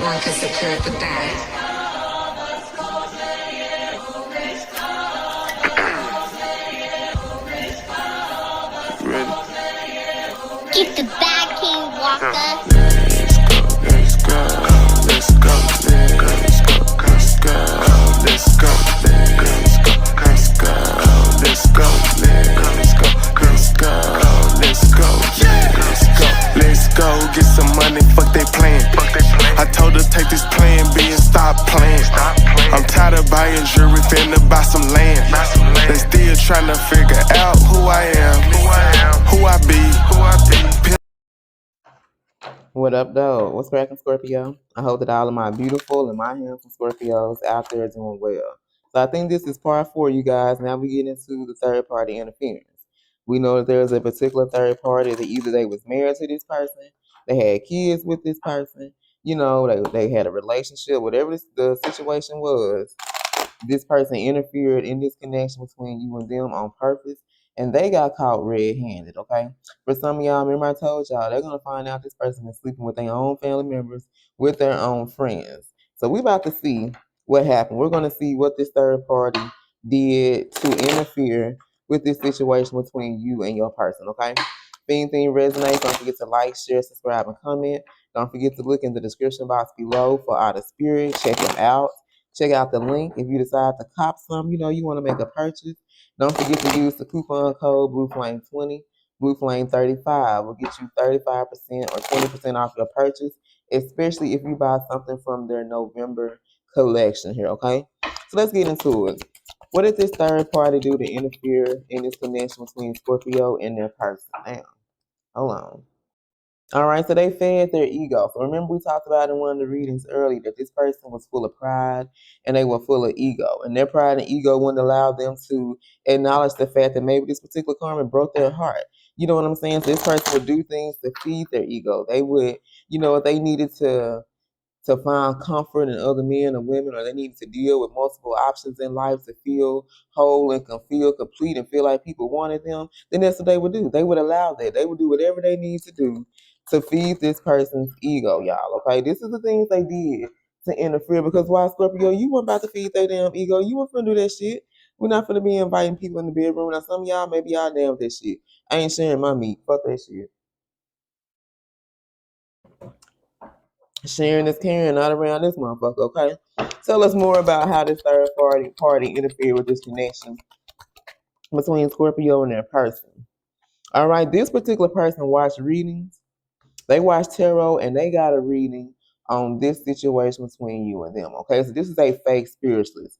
one can secure the die. Get the bag, King Walker. Let's go, let's go, let's go, let's go, let's go, let's go, let's go, let's go, let's go, let's go, let's go, let's go, get some money, fuck they plan. I told her take this plan B and stop playing. I'm tired of buying jewelry, finna buy some land. They still trying to figure out who I am, who I be. What up, though? What's cracking, Scorpio? I hope that all of my beautiful and my handsome Scorpios out there are doing well. So I think this is part 4, you guys. Now we get into the third party interference. We know that there's a particular third party that either they was married to this person, they had kids with this person, you know, they had a relationship, whatever the situation was. This person interfered in this connection between you and them on purpose, and they got caught red-handed, okay? For some of y'all, remember I told y'all, they're going to find out this person is sleeping with their own family members, with their own friends. So we about to see what happened. We're going to see what this third party did to interfere with this situation between you and your person, okay? If anything resonates, don't forget to like, share, subscribe, and comment. Don't forget to look in the description box below for Out of Spirit. Check them out. Check out the link if you decide to cop some, you know, you want to make a purchase. Don't forget to use the coupon code BLUFlame20, BLUFlame35 will get you 35% or 20% off your purchase, especially if you buy something from their November collection here, okay? So let's get into it. What did this third party do to interfere in this connection between Scorpio and their person? Damn, hold on. All right, so they fed their ego. So remember we talked about in one of the readings earlier that this person was full of pride and they were full of ego. And their pride and ego wouldn't allow them to acknowledge the fact that maybe this particular karma broke their heart. You know what I'm saying? So this person would do things to feed their ego. They would, you know, if they needed to find comfort in other men or women, or they needed to deal with multiple options in life to feel whole and can feel complete and feel like people wanted them, then that's what they would do. They would allow that. They would do whatever they need to do to feed this person's ego, y'all. Okay, this is the things they did to interfere. Because why, Scorpio, you weren't about to feed their damn ego. You weren't finna do that shit. We're not finna be inviting people in the bedroom. Now, some of y'all, maybe y'all down with that shit. I ain't sharing my meat. Fuck that shit. Sharing is caring, not around this motherfucker, okay? Tell us more about how this third party interfered with this connection between Scorpio and their person. All right, this particular person watched readings. They watched tarot and they got a reading on this situation between you and them, okay? So this is a fake spiritualist.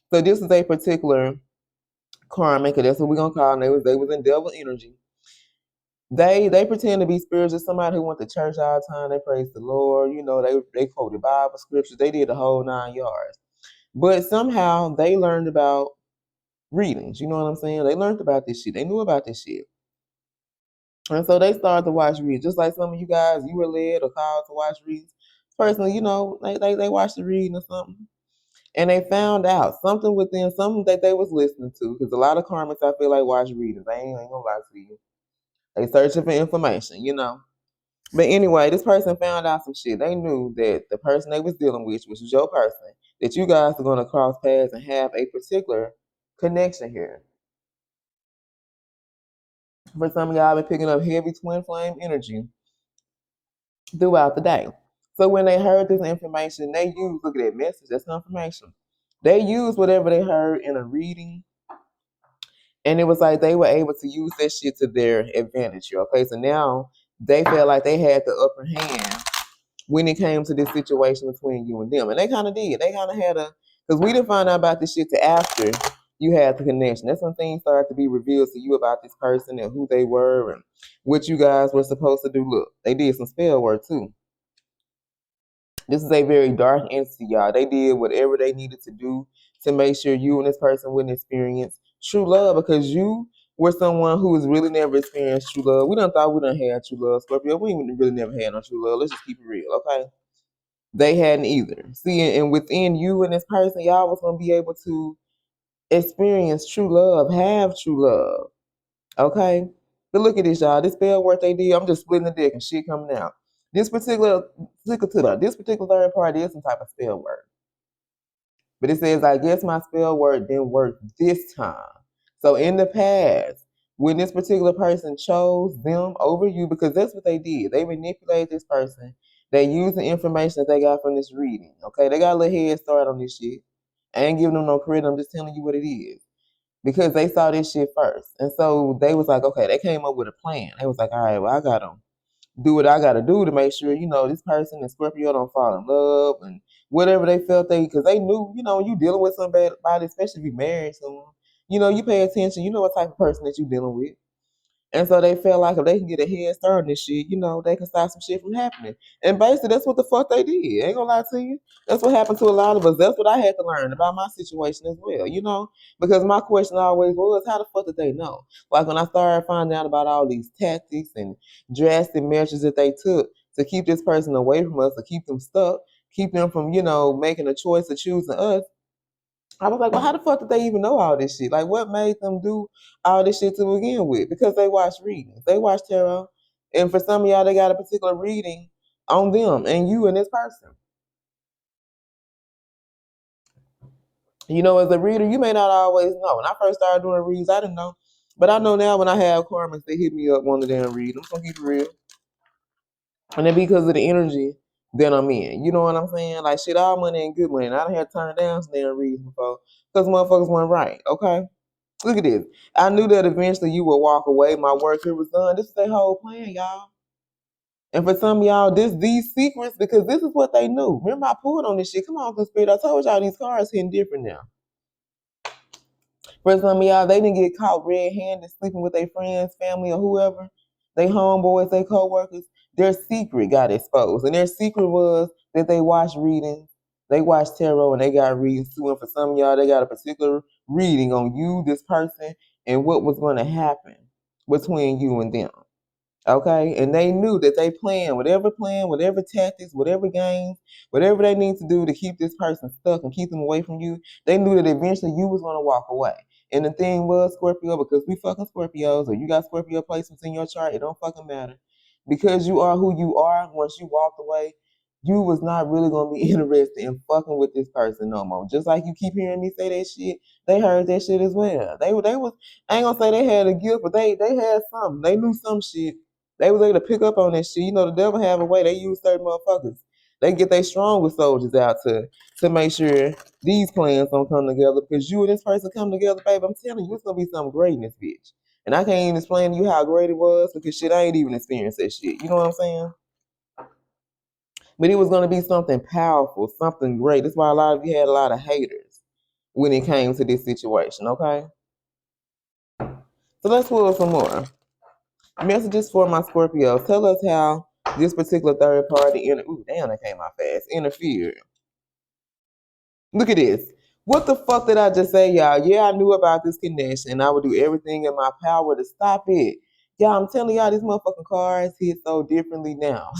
So this is a particular karmic, that's what we're gonna call them. They was in devil energy. They pretend to be spiritual. Somebody who went to church all the time. They praise the Lord. You know, they quoted Bible scriptures. They did the whole 9 yards. But somehow they learned about readings. You know what I'm saying? They learned about this shit. They knew about this shit. And so they started to watch readings. Just like some of you guys, you were led or called to watch readings. Personally, you know, they watched the reading or something. And they found out something within something that they was listening to. Because a lot of karmics, I feel like, watch readings. I ain't gonna lie to you. They searching for information, you know. But anyway, this person found out some shit. They knew that the person they was dealing with, which was your person, that you guys are going to cross paths and have a particular connection here. For some of y'all, been picking up heavy twin flame energy throughout the day. So when they heard this information, they used, look at that message, that's confirmation. They used whatever they heard in a reading, and it was like they were able to use that shit to their advantage here. Okay, so now they felt like they had the upper hand when it came to this situation between you and them. And they kind of did. They kind of had because we didn't find out about this shit till after you had the connection. That's when things started to be revealed to you about this person and who they were and what you guys were supposed to do. Look, they did some spell work too. This is a very dark entity, y'all. They did whatever they needed to do to make sure you and this person wouldn't experience true love, because you were someone who was really never experienced true love. We done thought we done had true love, Scorpio. We ain't really never had no true love. Let's just keep it real, okay? They hadn't either. See, and within you and this person, y'all was gonna be able to experience true love, have true love. Okay? But look at this, y'all. This spell work they did, I'm just splitting the deck and shit coming out. This particular third party is some type of spell word. But it says, I guess my spell word didn't work this time. So in the past, when this particular person chose them over you, because that's what they did. They manipulated this person. They used the information that they got from this reading. Okay, they got a little head start on this shit. I ain't giving them no credit. I'm just telling you what it is. Because they saw this shit first. And so they was like, okay, they came up with a plan. They was like, all right, well, I got them do what I gotta do to make sure, this person in Scorpio don't fall in love and whatever they felt because they knew, you dealing with somebody, especially if you married someone, you pay attention, you know what type of person that you dealing with. And so they felt like if they can get a head start on this shit, they can stop some shit from happening. And basically, that's what the fuck they did. Ain't gonna lie to you. That's what happened to a lot of us. That's what I had to learn about my situation as well, because my question always was, how the fuck did they know? Like when I started finding out about all these tactics and drastic measures that they took to keep this person away from us, to keep them stuck, keep them from, making a choice of choosing us. I was like, well, how the fuck did they even know all this shit? Like, what made them do all this shit to begin with? Because they watch readings. They watch tarot. And for some of y'all, they got a particular reading on them and you and this person. As a reader, you may not always know. When I first started doing reads, I didn't know. But I know now when I have karmics, they hit me up one of them read. I'm going to keep it real. And then because of the energy that I'm in. You know what I'm saying? Like, shit, all money ain't good money. And I done had to turn down some damn reads before because motherfuckers weren't right, okay? Look at this. I knew that eventually you would walk away. My work here was done. This is their whole plan, y'all. And for some of y'all, these secrets, because this is what they knew. Remember, I pulled on this shit. Come on, Conspirator. I told y'all these cards hitting different now. For some of y'all, they didn't get caught red-handed sleeping with their friends, family, or whoever. They homeboys, they co-workers. Their secret got exposed. And their secret was that they watched readings. They watched tarot and they got readings too. And for some of y'all, they got a particular reading on you, this person, and what was going to happen between you and them. Okay? And they knew that they plan, whatever tactics, whatever games, whatever they need to do to keep this person stuck and keep them away from you, they knew that eventually you was going to walk away. And the thing was, Scorpio, because we fucking Scorpios, or you got Scorpio placements in your chart, it don't fucking matter. Because you are who you are, once you walked away, you was not really going to be interested in fucking with this person no more. Just like you keep hearing me say that shit, they heard that shit as well. They was, I ain't going to say they had a gift, but they had something. They knew some shit. They was able to pick up on that shit. The devil have a way. They use certain motherfuckers. They get their strongest soldiers out to make sure these plans don't come together. Because you and this person come together, babe, I'm telling you, it's gonna be something great in this bitch. And I can't even explain to you how great it was because shit, I ain't even experienced that shit. You know what I'm saying? But it was gonna be something powerful, something great. That's why a lot of you had a lot of haters when it came to this situation, okay? So let's pull some more. Messages for my Scorpios. Tell us how this particular third party that came out fast. Interfered. Look at this. What the fuck did I just say, y'all? Yeah, I knew about this connection and I would do everything in my power to stop it. Y'all, I'm telling y'all, these motherfucking cards hit so differently now.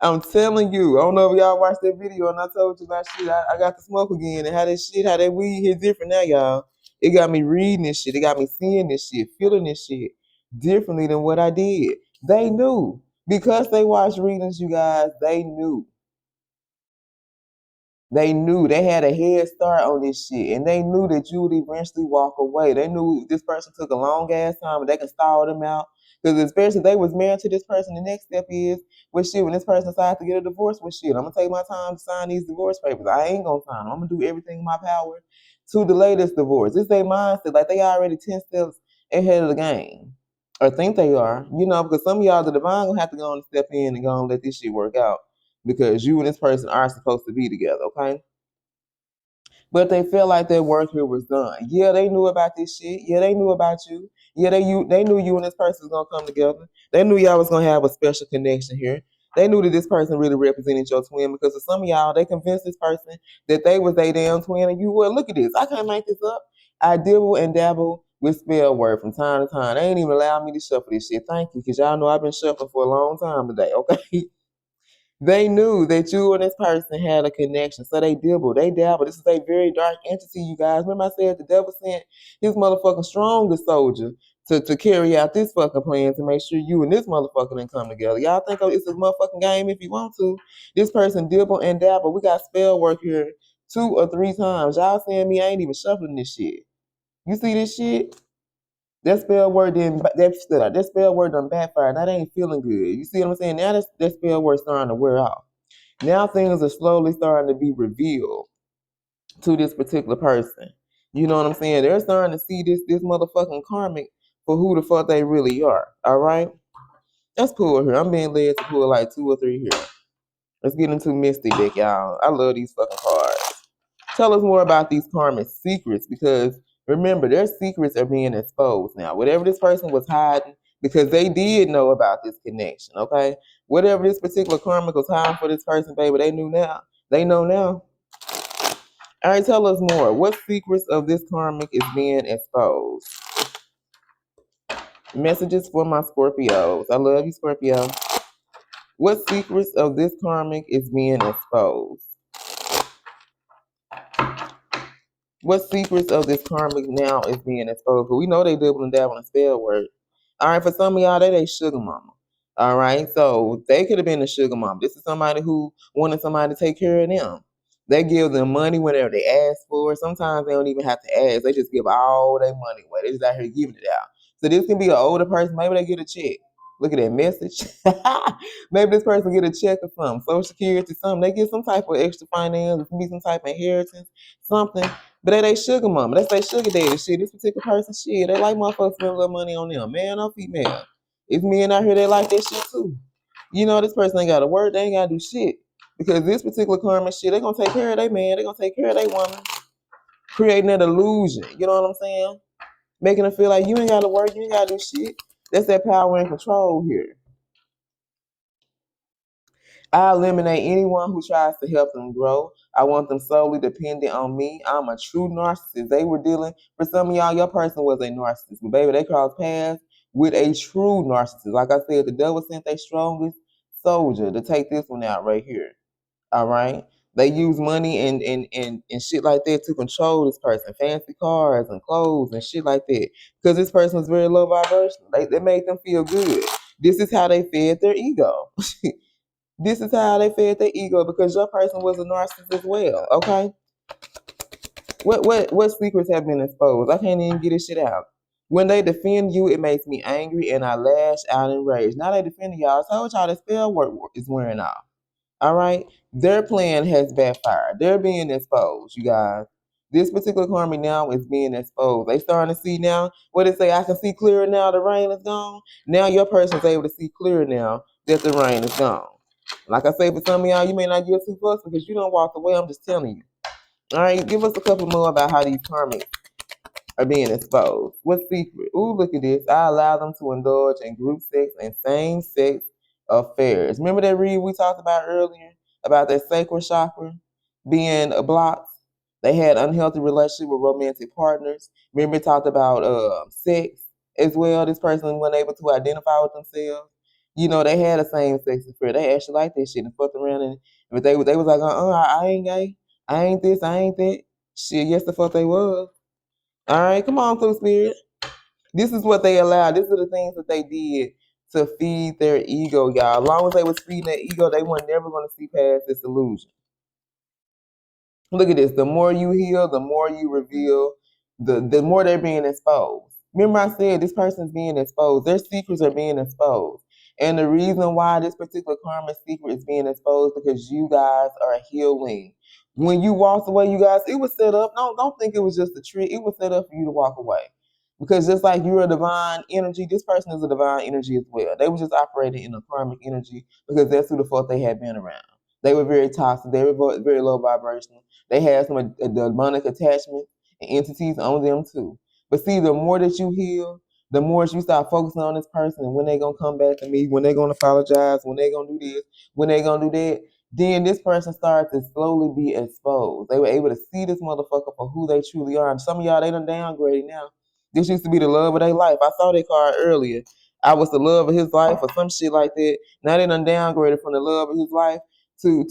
I'm telling you. I don't know if y'all watched that video and I told you about shit. I got the smoke again and how that weed hit different now, y'all. It got me reading this shit. It got me seeing this shit, feeling this shit differently than what I did. They knew. Because they watched readings, you guys, they knew. They knew they had a head start on this shit, and they knew that you would eventually walk away. They knew this person took a long ass time, but they could stall them out. Because especially if they was married to this person, the next step is, well, shit, when this person decides to get a divorce, well, shit, I'm gonna take my time to sign these divorce papers. I ain't gonna sign them. I'm gonna do everything in my power to delay this divorce. It's their mindset, like they already 10 steps ahead of the game, or think they are. Because some of y'all, the divine gonna have to go and step in and go and let this shit work out because you and this person are supposed to be together, okay? But they felt like their work here was done. Yeah, they knew about this shit. Yeah, they knew about you. Yeah, they knew you and this person was gonna come together. They knew y'all was gonna have a special connection here. They knew that this person really represented your twin because of some of y'all, they convinced this person that they was their damn twin and you were. Look at this. I can't make this up. I dibble and dabble with spell word from time to time. They ain't even allowed me to shuffle this shit. Thank you, because y'all know I've been shuffling for a long time today, okay? They knew that you and this person had a connection, so they dibbled, they dabbled. This is a very dark entity, you guys. Remember I said the devil sent his motherfucking strongest soldier to carry out this fucking plan to make sure you and this motherfucker didn't come together. Y'all think it's a motherfucking game if you want to. This person dibble and dabble. We got spell work here 2 or 3 times. Y'all seeing me? I ain't even shuffling this shit. You see this shit? That spell word that spell word done backfired. That ain't feeling good. You see what I'm saying? Now that spell word starting to wear off. Now things are slowly starting to be revealed to this particular person. You know what I'm saying? They're starting to see this motherfucking karmic for who the fuck they really are. All right? Let's pull here. I'm being led to pull like 2 or 3 here. Let's get into Mystic deck, y'all. I love these fucking cards. Tell us more about these karmic secrets, because remember, their secrets are being exposed now. Whatever this person was hiding, because they did know about this connection, okay? Whatever this particular karmic was hiding for this person, baby, they knew now. They know now. All right, tell us more. What secrets of this karmic is being exposed? Messages for my Scorpios. I love you, Scorpio. What secrets of this karmic is being exposed? What secrets of this karmic now is being exposed? Because we know they doubling down on a spell word. All right, for some of y'all, they sugar mama. All right, so they could have been a sugar mama. This is somebody who wanted somebody to take care of them. They give them money whenever they ask for it. Sometimes they don't even have to ask. They just give all their money away. They just out here giving it out. So this can be an older person. Maybe they get a check. Look at that message. Maybe this person get a check or something. Social Security, something. They get some type of extra finance. It can be some type of inheritance, something. But they sugar mama. That's they sugar daddy shit. This particular person shit. They like motherfuckers spend a little money on them. Man or female. It's men out here that like that shit too. You know, this person ain't gotta work, they ain't gotta do shit. Because this particular karma shit, they gonna take care of their man, they gonna take care of their woman. Creating that illusion. You know what I'm saying? Making them feel like you ain't gotta work, you ain't gotta do shit. That's that power and control here. I eliminate anyone who tries to help them grow. I want them solely dependent on me. I'm a true narcissist. They were dealing, for some of y'all, your person was a narcissist. But baby, they crossed paths with a true narcissist. Like I said, the devil sent their strongest soldier to take this one out right here. All right? They use money and shit like that to control this person. Fancy cars and clothes and shit like that. Because this person was very low vibration. They made them feel good. This is how they fed their ego. This is how they fed their ego, because your person was a narcissist as well. Okay. What secrets have been exposed? I can't even get this shit out. When they defend you, it makes me angry and I lash out in rage. Now they defending y'all. I told y'all the spell work is wearing off. All right. Their plan has backfired. They're being exposed, you guys. This particular karma now is being exposed. They starting to see now. What they say? I can see clearer now. The rain is gone. Now your person's able to see clearer now that the rain is gone. Like I say, for some of y'all, you may not give 2 fucks because you don't walk away. I'm just telling you. All right, give us a couple more about how these karmics are being exposed. What's secret? Ooh, look at this. I allow them to indulge in group sex and same-sex affairs. Remember that read we talked about earlier about that sacral chakra being blocked? They had unhealthy relationship with romantic partners. Remember it talked about sex as well. This person wasn't able to identify with themselves. You know, they had a same-sex affair. They actually liked this shit and fucked around, and but they was like, I ain't gay. I ain't this. I ain't that. Shit, yes, the fuck they was. All right, come on through, spirit. This is what they allowed. These are the things that they did to feed their ego, y'all. As long as they was feeding their ego, they weren't never going to see past this illusion. Look at this. The more you heal, the more you reveal, the more they're being exposed. Remember I said this person's being exposed. Their secrets are being exposed. And the reason why this particular karma secret is being exposed because you guys are healing. When you walked away, you guys, it was set up. Don't think it was just a trick. It was set up for you to walk away. Because just like you're a divine energy, this person is a divine energy as well. They were just operating in a karmic energy because that's who the fuck they had been around. They were very toxic. They were very low vibrational. They had some demonic attachment and entities on them too. But see, the more that you heal, the more you start focusing on this person and when they gonna come back to me, when they gonna apologize, when they gonna do this, when they gonna do that, then this person started to slowly be exposed. They were able to see this motherfucker for who they truly are. And some of y'all, they done downgraded now. This used to be the love of their life. I saw that card earlier. I was the love of his life or some shit like that. Now they done downgraded from the love of his life to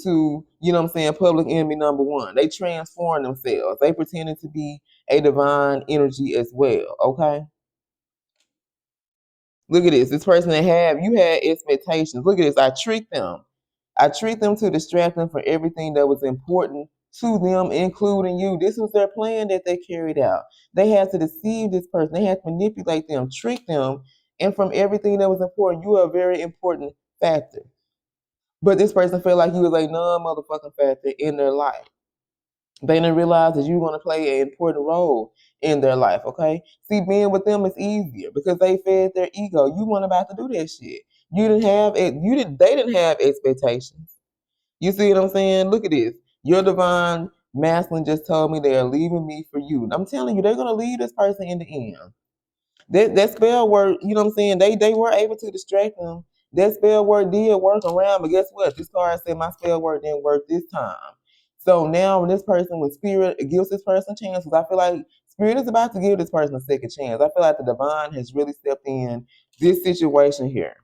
you know what I'm saying, public enemy number 1. They transform themselves. They pretending to be a divine energy as well, okay? Look at this. This person that you had expectations. Look at this. I tricked them. I tricked them to distract them from everything that was important to them, including you. This was their plan that they carried out. They had to deceive this person. They had to manipulate them, trick them, and from everything that was important, you are a very important factor. But this person felt like you was a non-motherfucking factor in their life. They didn't realize that you were going to play an important role in their life, okay? See, being with them is easier because they fed their ego. You weren't about to do that shit. They didn't have expectations. You see what I'm saying? Look at this. Your divine masculine just told me they are leaving me for you. And I'm telling you, they're gonna leave this person in the end. That spell word, you know what I'm saying? They were able to distract them. That spell word did work around, but guess what? This card said my spell word didn't work this time. So now when this person with spirit, it gives this person a chance, because I feel like spirit is about to give this person a second chance. I feel like the divine has really stepped in this situation here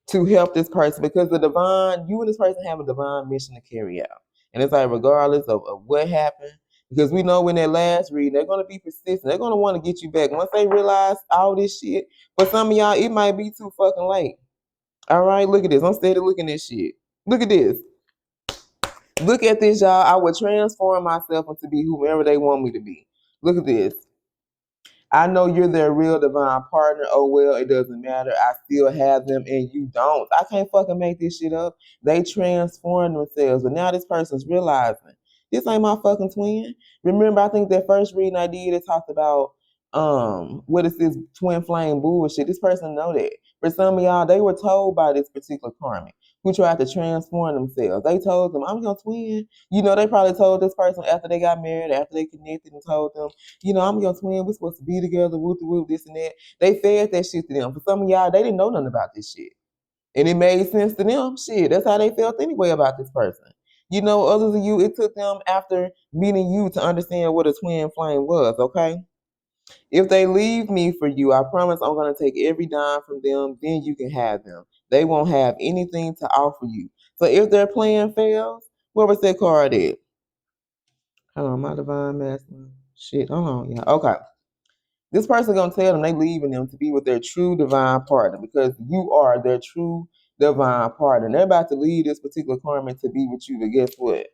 to help this person, because you and this person have a divine mission to carry out. And it's like, regardless of what happened, because we know when that last read, they're going to be persistent. They're going to want to get you back. Once they realize all this shit, for some of y'all, it might be too fucking late. All right, look at this. I'm steady looking at this shit. Look at this. Look at this, y'all. I would transform myself into be whomever they want me to be. Look at this. I know you're their real divine partner. Oh, well, it doesn't matter. I still have them and you don't. I can't fucking make this shit up. They transform themselves. But now this person's realizing this ain't my fucking twin. Remember, I think that first reading I did, it talked about what is this twin flame bullshit. This person know that. For some of y'all, they were told by this particular karmic who tried to transform themselves. They told them, I'm your twin. You know, they probably told this person after they got married, after they connected, and told them, you know, I'm your twin. We're supposed to be together, whoop the whoop, this and that. They fed that shit to them. For some of y'all, they didn't know nothing about this shit. And it made sense to them. Shit, that's how they felt anyway about this person. You know, others of you, it took them after meeting you to understand what a twin flame was, okay? If they leave me for you, I promise I'm going to take every dime from them, then you can have them. They won't have anything to offer you. So if their plan fails, where was that card at? Hold on, my divine masculine. Shit, hold on, yeah. Okay. This person gonna tell them they leaving them to be with their true divine partner, because you are their true divine partner. And they're about to leave this particular karma to be with you, but guess what?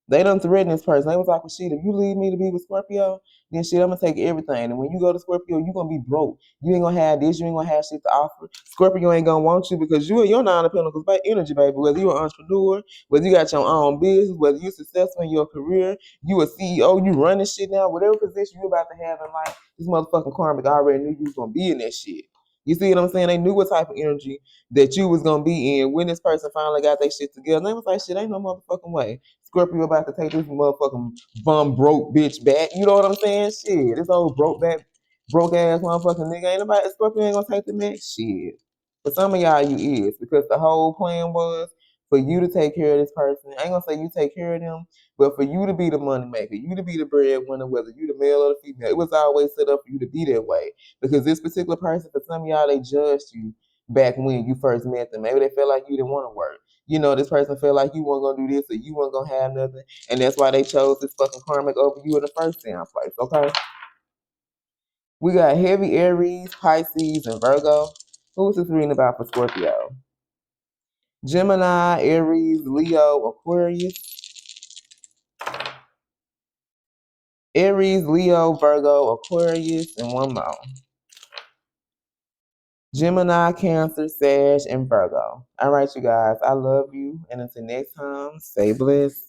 They done threatened this person. They was like, well, shit, if you leave me to be with Scorpio, then shit, I'm gonna take everything. And when you go to Scorpio, you gonna be broke. You ain't gonna have this, you ain't gonna have shit to offer. Scorpio ain't gonna want you because you're nine of pentacles by energy, baby. Whether you're an entrepreneur, whether you got your own business, whether you're successful in your career, you a CEO, you running shit now, whatever position you about to have in life, this motherfucking karmic already knew you was gonna be in that shit. You see what I'm saying? They knew what type of energy that you was gonna be in when this person finally got their shit together. And they was like, shit, ain't no motherfucking way Scorpio about to take this motherfucking bum broke bitch back. You know what I'm saying? Shit, this old broke ass motherfucking nigga. Ain't nobody, Scorpio ain't gonna take the next shit. For some of y'all, you is, because the whole plan was for you to take care of this person. I ain't gonna say you take care of them, but for you to be the money maker, you to be the breadwinner, whether you the male or the female. It was always set up for you to be that way. Because this particular person, for some of y'all, they judged you back when you first met them. Maybe they felt like you didn't want to work. You know, this person felt like you weren't gonna do this or you weren't gonna have nothing, and that's why they chose this fucking karmic over you in the first damn place. Okay, we got heavy Aries, Pisces, and Virgo. Who's this reading about for Scorpio? Gemini, Aries, Leo, Aquarius. Aries, Leo, Virgo, Aquarius, and one more. Gemini, Cancer, Sag, and Virgo. All right, you guys. I love you, and until next time, stay blessed.